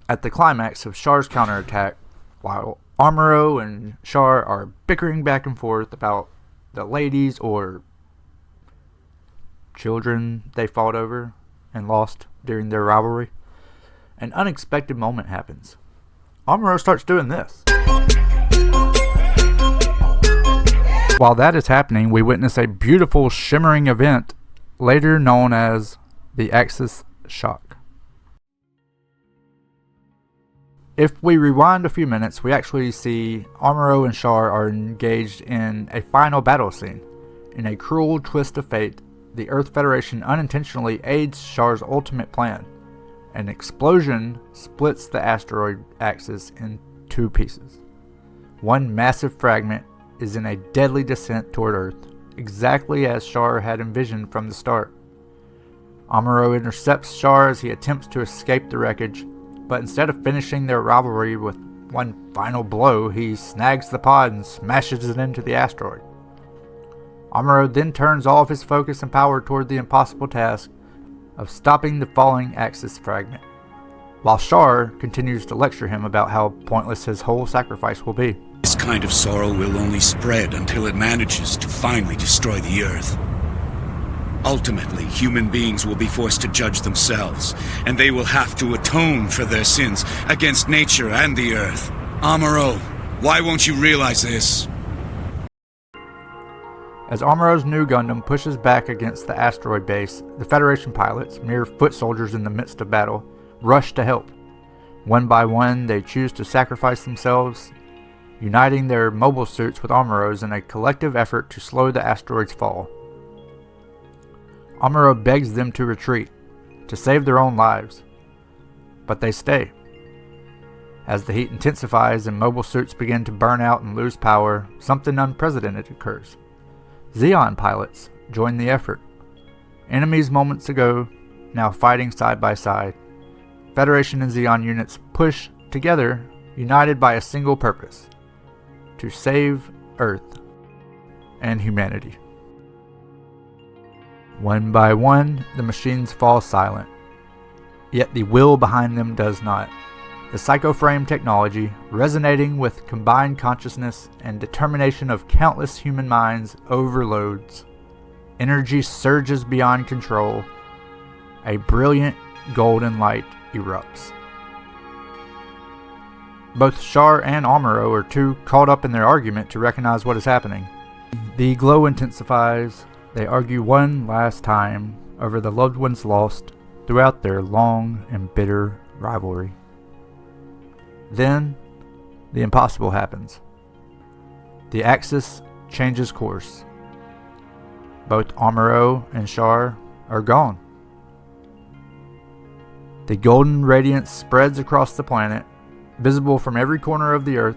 At the climax of Char's counterattack, while Amuro and Char are bickering back and forth about the ladies or children they fought over and lost during their rivalry, an unexpected moment happens. Amuro starts doing this. While that is happening, we witness a beautiful shimmering event later known as the Axis Shock. If we rewind a few minutes, we actually see Amuro and Char are engaged in a final battle scene. In a cruel twist of fate, the Earth Federation unintentionally aids Char's ultimate plan. An explosion splits the asteroid axis in two pieces. One massive fragment is in a deadly descent toward Earth, exactly as Char had envisioned from the start. Amuro intercepts Char as he attempts to escape the wreckage, but instead of finishing their rivalry with one final blow, he snags the pod and smashes it into the asteroid. Amuro then turns all of his focus and power toward the impossible task of stopping the falling Axis fragment, while Char continues to lecture him about how pointless his whole sacrifice will be. This kind of sorrow will only spread until it manages to finally destroy the Earth. Ultimately, human beings will be forced to judge themselves, and they will have to atone for their sins against nature and the Earth. Amuro, why won't you realize this? As Amuro's new Gundam pushes back against the asteroid base, the Federation pilots, mere foot soldiers in the midst of battle, rush to help. One by one, they choose to sacrifice themselves, uniting their mobile suits with Amuro's in a collective effort to slow the asteroid's fall. Amuro begs them to retreat, to save their own lives, but they stay. As the heat intensifies and mobile suits begin to burn out and lose power, something unprecedented occurs. Zeon pilots join the effort. Enemies moments ago, now fighting side by side. Federation and Zeon units push together, united by a single purpose: to save Earth and humanity. One by one, the machines fall silent, yet the will behind them does not. The psychoframe technology, resonating with combined consciousness and determination of countless human minds, overloads. Energy surges beyond control. A brilliant golden light erupts. Both Char and Amuro are too caught up in their argument to recognize what is happening. The glow intensifies. They argue one last time over the loved ones lost throughout their long and bitter rivalry. Then, the impossible happens. The Axis changes course. Both Amuro and Char are gone. The golden radiance spreads across the planet, visible from every corner of the Earth,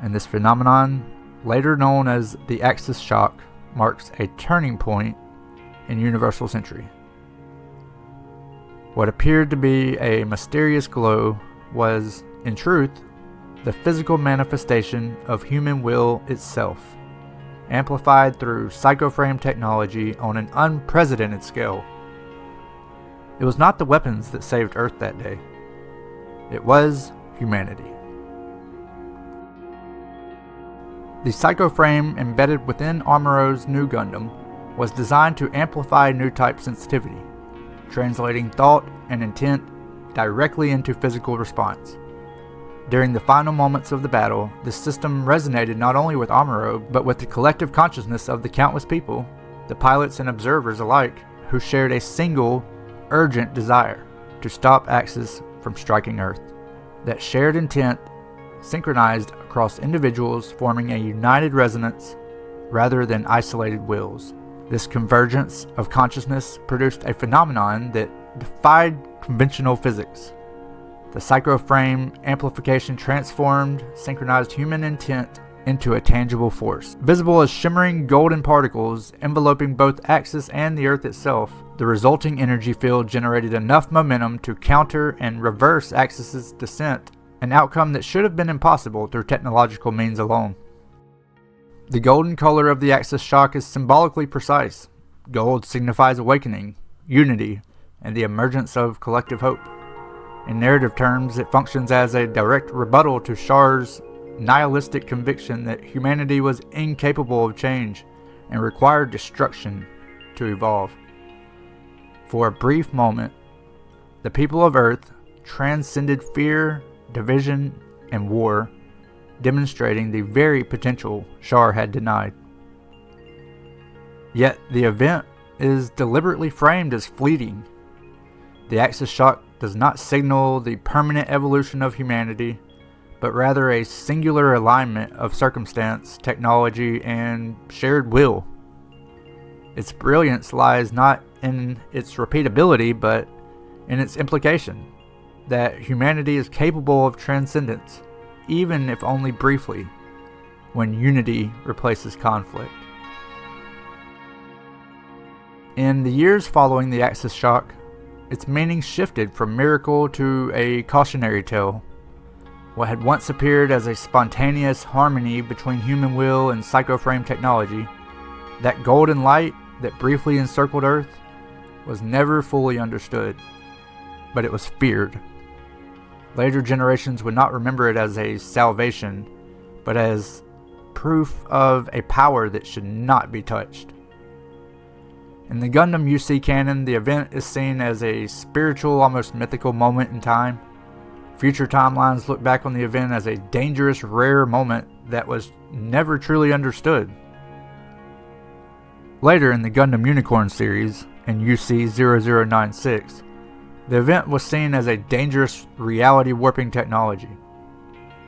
and this phenomenon, later known as the Axis Shock, marks a turning point in universal history. What appeared to be a mysterious glow was, in truth, the physical manifestation of human will itself, amplified through psychoframe technology on an unprecedented scale. It was not the weapons that saved Earth that day. It was humanity. The psychoframe embedded within Amuro's new Gundam was designed to amplify new type sensitivity, translating thought and intent directly into physical response. During the final moments of the battle, the system resonated not only with Amuro, but with the collective consciousness of the countless people, the pilots and observers alike, who shared a single, urgent desire to stop Axis from striking Earth. That shared intent synchronized across individuals, forming a united resonance rather than isolated wills. This convergence of consciousness produced a phenomenon that defied conventional physics. The psychoframe amplification transformed synchronized human intent into a tangible force. Visible as shimmering golden particles enveloping both Axis and the Earth itself, the resulting energy field generated enough momentum to counter and reverse Axis's descent, an outcome that should have been impossible through technological means alone. The golden color of the Axis Shock is symbolically precise. Gold signifies awakening, unity, and the emergence of collective hope. In narrative terms, it functions as a direct rebuttal to Char's nihilistic conviction that humanity was incapable of change and required destruction to evolve. For a brief moment, the people of Earth transcended fear, division, and war, demonstrating the very potential Char had denied. Yet the event is deliberately framed as fleeting. The Axis Shock does not signal the permanent evolution of humanity, but rather a singular alignment of circumstance, technology, and shared will. Its brilliance lies not in its repeatability, but in its implication that humanity is capable of transcendence, even if only briefly, when unity replaces conflict. In the years following the Axis Shock, its meaning shifted from miracle to a cautionary tale. What had once appeared as a spontaneous harmony between human will and psychoframe technology, that golden light that briefly encircled Earth, was never fully understood, but it was feared. Later generations would not remember it as a salvation, but as proof of a power that should not be touched. In the Gundam UC canon, the event is seen as a spiritual, almost mythical moment in time. Future timelines look back on the event as a dangerous, rare moment that was never truly understood. Later in the Gundam Unicorn series, in UC 0096, the event was seen as a dangerous reality-warping technology.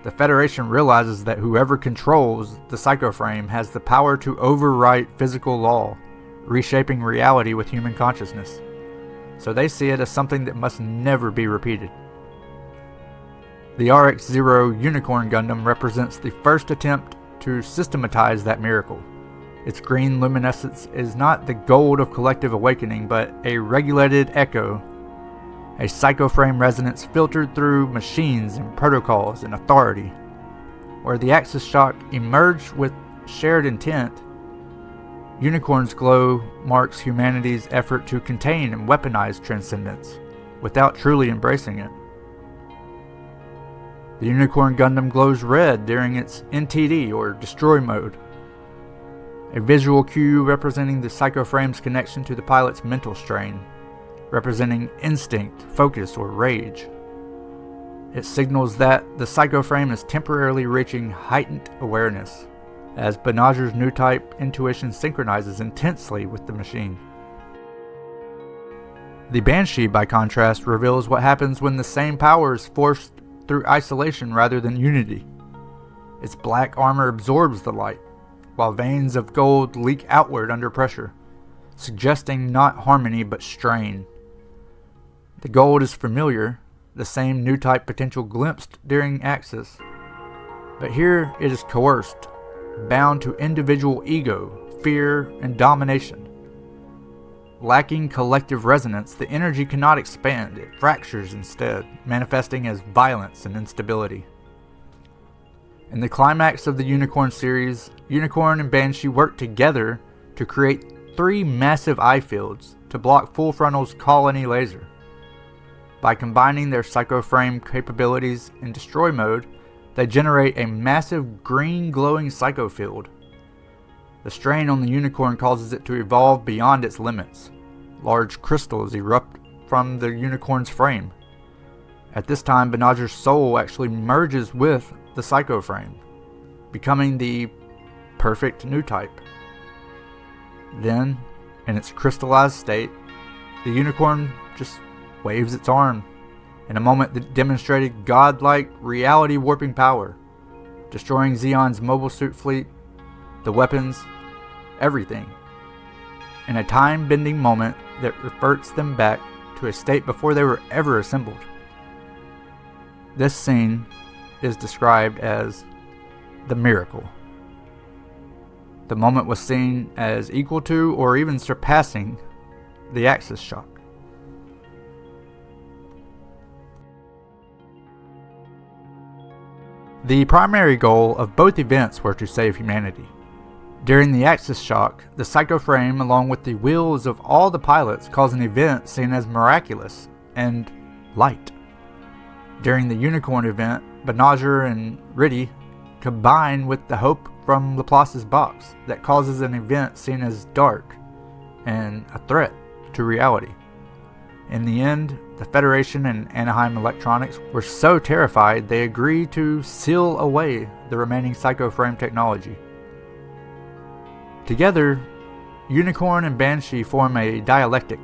The Federation realizes that whoever controls the psychoframe has the power to overwrite physical law, reshaping reality with human consciousness. So they see it as something that must never be repeated. The RX-0 Unicorn Gundam represents the first attempt to systematize that miracle. Its green luminescence is not the gold of collective awakening, but a regulated echo, a psychoframe resonance filtered through machines and protocols and authority. Where the Axis Shock emerged with shared intent, Unicorn's glow marks humanity's effort to contain and weaponize transcendence, without truly embracing it. The Unicorn Gundam glows red during its NTD, or destroy mode, a visual cue representing the psychoframe's connection to the pilot's mental strain, representing instinct, focus, or rage. It signals that the psychoframe is temporarily reaching heightened awareness, as Banagher's new type intuition synchronizes intensely with the machine. The Banshee, by contrast, reveals what happens when the same power is forced through isolation rather than unity. Its black armor absorbs the light, while veins of gold leak outward under pressure, suggesting not harmony but strain. The gold is familiar, the same new type potential glimpsed during Axis, but here it is coerced, bound to individual ego, fear, and domination. Lacking collective resonance, the energy cannot expand, it fractures instead, manifesting as violence and instability. In the climax of the Unicorn series, Unicorn and Banshee work together to create 3 massive eye fields to block Full Frontal's colony laser. By combining their psychoframe capabilities in destroy mode, they generate a massive green glowing psycho field. The strain on the Unicorn causes it to evolve beyond its limits. Large crystals erupt from the Unicorn's frame. At this time, Banagher's soul actually merges with the psychoframe, becoming the perfect new type. Then, in its crystallized state, the Unicorn just waves its arm in a moment that demonstrated godlike reality-warping power, destroying Zeon's mobile suit fleet, the weapons, everything, in a time-bending moment that reverts them back to a state before they were ever assembled. This scene is described as the miracle. The moment was seen as equal to or even surpassing the Axis Shock. The primary goal of both events were to save humanity. During the Axis Shock, the psychoframe, along with the wills of all the pilots, caused an event seen as miraculous and light. During the Unicorn event, Banashir and Riddy combine with the hope from Laplace's box that causes an event seen as dark and a threat to reality. In the end, the Federation and Anaheim Electronics were so terrified they agreed to seal away the remaining Psycho Frame technology. Together, Unicorn and Banshee form a dialectic.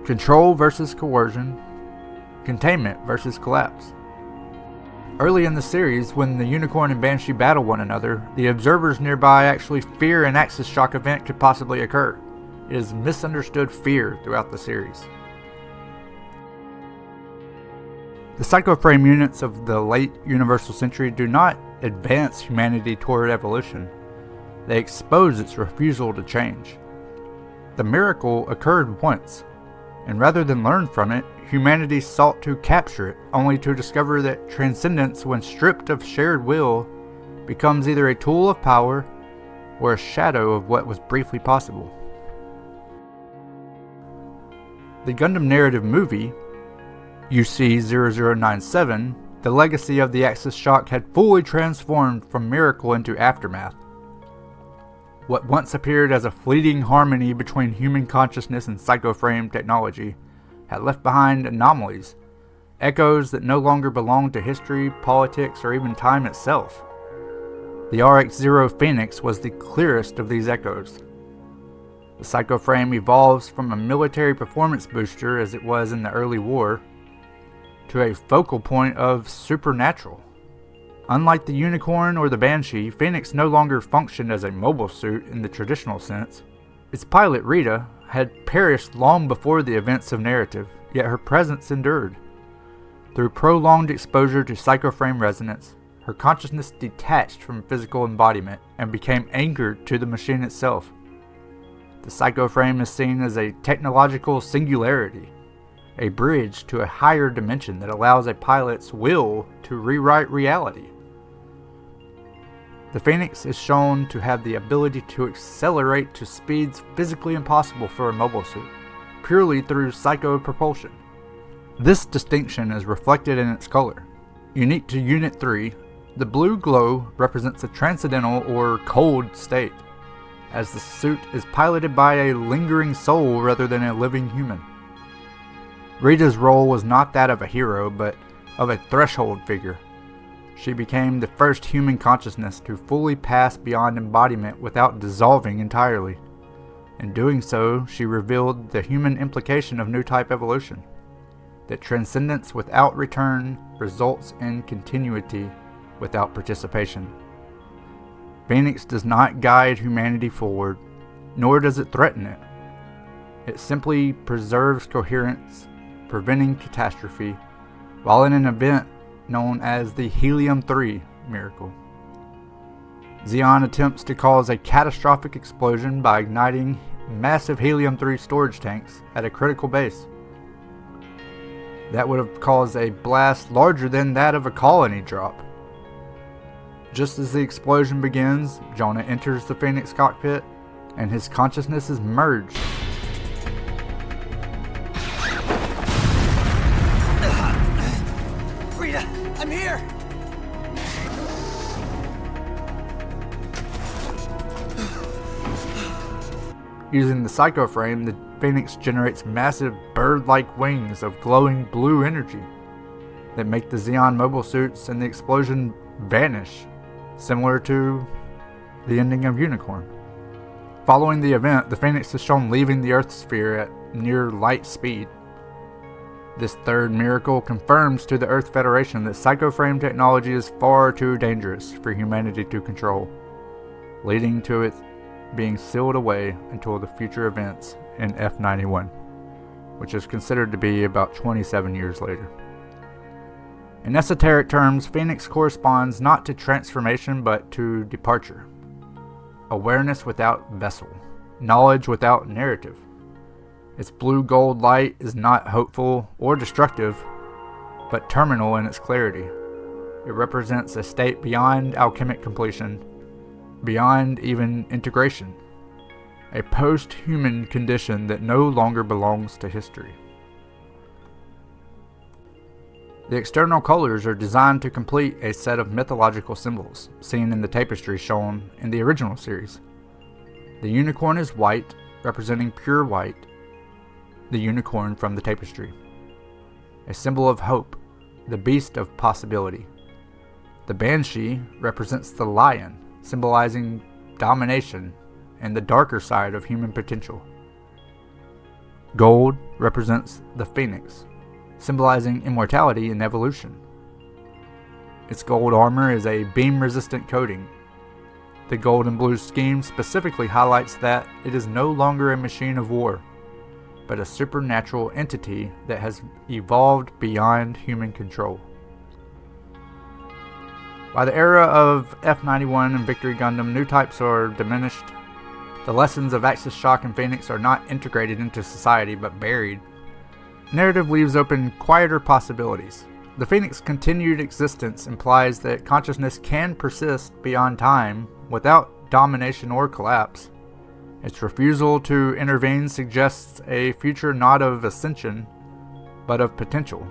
Control versus coercion, containment versus collapse. Early in the series, when the Unicorn and Banshee battle one another, the observers nearby actually fear an Axis Shock event could possibly occur. It is misunderstood fear throughout the series. The Psycho Frame units of the late Universal Century do not advance humanity toward evolution. They expose its refusal to change. The miracle occurred once, and rather than learn from it, humanity sought to capture it, only to discover that transcendence, when stripped of shared will, becomes either a tool of power or a shadow of what was briefly possible. The Gundam Narrative movie, UC 0097, the legacy of the Axis Shock had fully transformed from Miracle into Aftermath. What once appeared as a fleeting harmony between human consciousness and Psycho Frame technology had left behind anomalies, echoes that no longer belonged to history, politics, or even time itself. The RX-0 Phenex was the clearest of these echoes. The Psycho Frame evolves from a military performance booster, as it was in the early war, to a focal point of supernatural. Unlike the Unicorn or the Banshee, Phenex no longer functioned as a mobile suit in the traditional sense. Its pilot, Rita, had perished long before the events of Narrative, yet her presence endured. Through prolonged exposure to Psycho Frame resonance, her consciousness detached from physical embodiment and became anchored to the machine itself. The Psycho Frame is seen as a technological singularity, a bridge to a higher dimension that allows a pilot's will to rewrite reality. The Phenex is shown to have the ability to accelerate to speeds physically impossible for a mobile suit, purely through psycho propulsion. This distinction is reflected in its color. Unique to Unit 3, the blue glow represents a transcendental or cold state, as the suit is piloted by a lingering soul rather than a living human. Rita's role was not that of a hero, but of a threshold figure. She became the first human consciousness to fully pass beyond embodiment without dissolving entirely. In doing so, she revealed the human implication of new type evolution, that transcendence without return results in continuity without participation. Phenex does not guide humanity forward, nor does it threaten it. It simply preserves coherence, preventing catastrophe, while in an event known as the Helium-3 Miracle. Zeon attempts to cause a catastrophic explosion by igniting massive Helium-3 storage tanks at a critical base. That would have caused a blast larger than that of a colony drop. Just as the explosion begins, Jonah enters the Phenex cockpit, and his consciousness is merged. Frida, I'm here! Using the Psycho Frame, the Phenex generates massive bird-like wings of glowing blue energy that make the Zeon mobile suits and the explosion vanish, similar to the ending of Unicorn. Following the event, the Phenex is shown leaving the Earth sphere at near light speed. This third miracle confirms to the Earth Federation that Psycho Frame technology is far too dangerous for humanity to control, leading to it being sealed away until the future events in F91, which is considered to be about 27 years later. In esoteric terms, Phenex corresponds not to transformation but to departure. Awareness without vessel, knowledge without narrative. Its blue-gold light is not hopeful or destructive, but terminal in its clarity. It represents a state beyond alchemic completion, beyond even integration, a post-human condition that no longer belongs to history. The external colors are designed to complete a set of mythological symbols seen in the tapestry shown in the original series. The unicorn is white, representing pure white, the unicorn from the tapestry. A symbol of hope, the beast of possibility. The Banshee represents the lion, symbolizing domination and the darker side of human potential. Gold represents the Phenex, symbolizing immortality and evolution. Its gold armor is a beam-resistant coating. The gold and blue scheme specifically highlights that it is no longer a machine of war, but a supernatural entity that has evolved beyond human control. By the era of F-91 and Victory Gundam, new types are diminished. The lessons of Axis Shock and Phenex are not integrated into society but buried. Narrative leaves open quieter possibilities. The Phenex continued existence implies that consciousness can persist beyond time without domination or collapse. Its refusal to intervene suggests a future not of ascension, but of potential.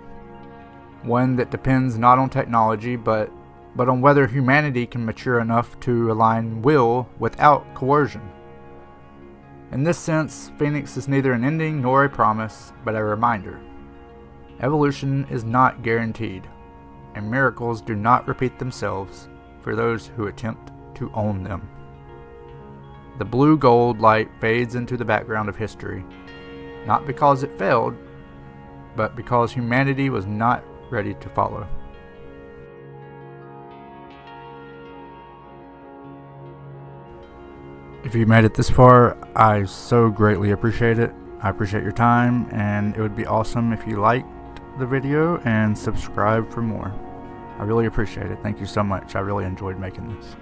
One that depends not on technology, but on whether humanity can mature enough to align will without coercion. In this sense, Phenex is neither an ending nor a promise, but a reminder. Evolution is not guaranteed, and miracles do not repeat themselves for those who attempt to own them. The blue-gold light fades into the background of history, not because it failed, but because humanity was not ready to follow. If you made it this far, I so greatly appreciate it. I appreciate your time, and it would be awesome if you liked the video and subscribe for more. I really appreciate it. Thank you so much. I really enjoyed making this.